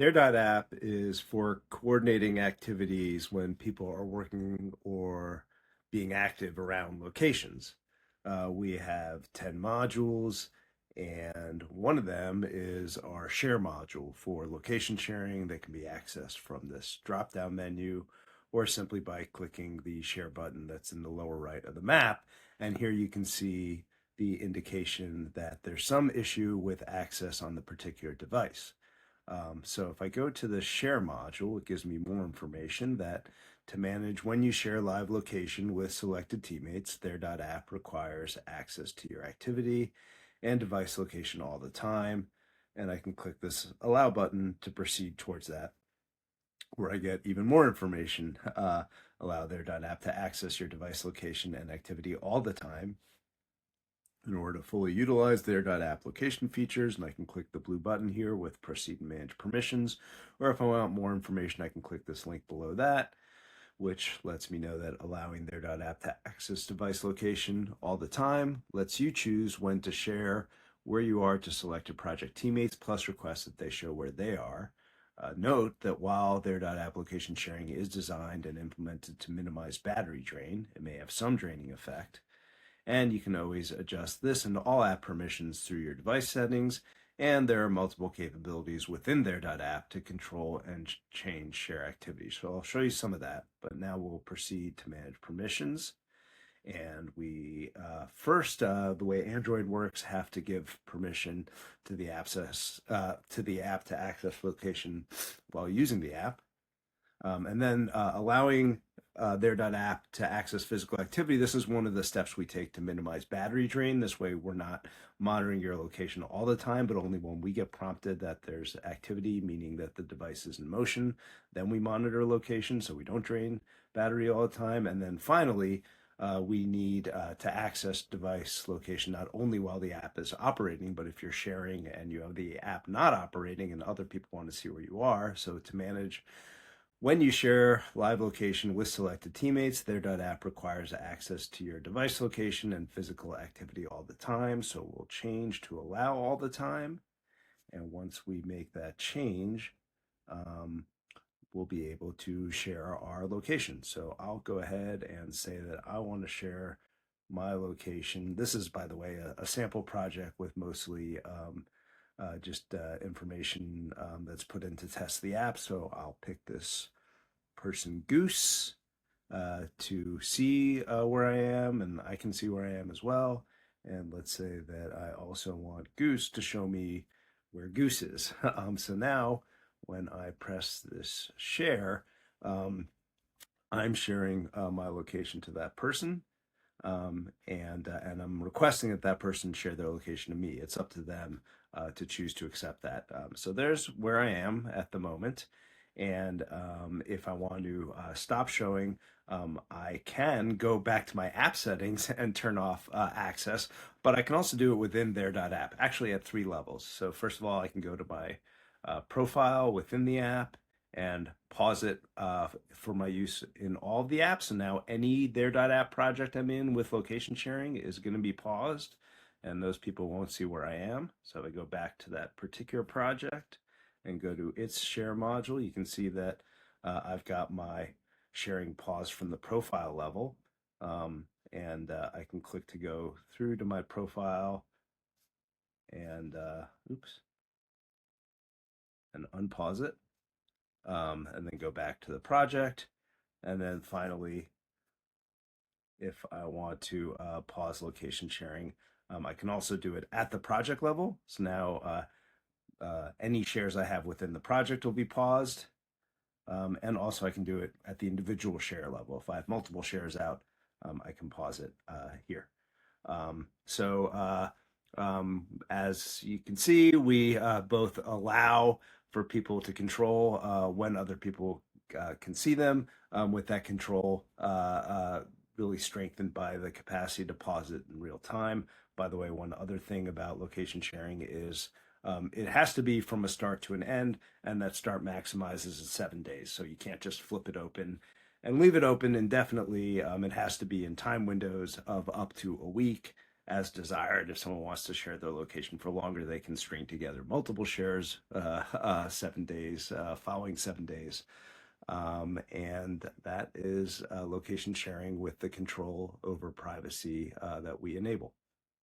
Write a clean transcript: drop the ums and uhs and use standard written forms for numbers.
App is for coordinating activities when people are working or being active around locations. We have 10 modules, and one of them is our share module for location sharing that can be accessed from this drop down menu or simply by clicking the share button that's in the lower right of the map. And here you can see the indication that there's some issue with access on the particular device. So if I go to the share module, it gives me more information that to manage when you share live location with selected teammates, app requires access to your activity and device location all the time. And I can click this allow button to proceed towards that, where I get even more information. Allow app to access your device location and activity all the time in order to fully utilize their application features. And I can click the blue button here with proceed and manage permissions, or if I want more information, I can click this link below that, which lets me know that allowing their app to access device location all the time lets you choose when to share where you are to selected project teammates, plus request that they show where they are. Note that while their application sharing is designed and implemented to minimize battery drain, it may have some draining effect. And you can always adjust this into all app permissions through your device settings. And there are multiple capabilities within app to control and change share activities. So I'll show you some of that, but now we'll proceed to manage permissions. And we first, the way Android works, have to give permission to the app to access location while using the app. And then allowing app to access physical activity. This is one of the steps we take to minimize battery drain. This way we're not monitoring your location all the time, but only when we get prompted that there's activity, meaning that the device is in motion, then we monitor location so we don't drain battery all the time. And then finally, we need to access device location not only while the app is operating, but if you're sharing and you have the app not operating and other people want to see where you are. So to manage when you share live location with selected teammates, app requires access to your device location and physical activity all the time. So we'll change to allow all the time. And once we make that change, we'll be able to share our location. So I'll go ahead and say that I want to share my location. This is, by the way, a sample project with mostly just information that's put in to test the app. So I'll pick this person Goose to see where I am, and I can see where I am as well. And let's say that I also want Goose to show me where Goose is. So now when I press this share, I'm sharing my location to that person. And I'm requesting that that person share their location to me. It's up to them to choose to accept that. So there's where I am at the moment. And if I want to stop showing, I can go back to my app settings and turn off access, but I can also do it within app, actually at 3 levels. So first of all, I can go to my profile within the app and pause it for my use in all of the apps. And now any app project I'm in with location sharing is going to be paused, and those people won't see where I am. So if I go back to that particular project and go to its share module, you can see that I've got my sharing paused from the profile level. And I can click to go through to my profile and and unpause it. And then go back to the project. And then finally, if I want to pause location sharing, I can also do it at the project level. So now any shares I have within the project will be paused. And also I can do it at the individual share level. If I have multiple shares out, I can pause it here. As you can see, we both allow for people to control when other people can see them, with that control really strengthened by the capacity to pause it in real time. By the way, one other thing about location sharing is it has to be from a start to an end, and that start maximizes at 7 days. So you can't just flip it open and leave it open indefinitely. It has to be in time windows of up to a week as desired. If someone wants to share their location for longer, they can string together multiple shares, 7 days, following 7 days. And that is location sharing with the control over privacy that we enable.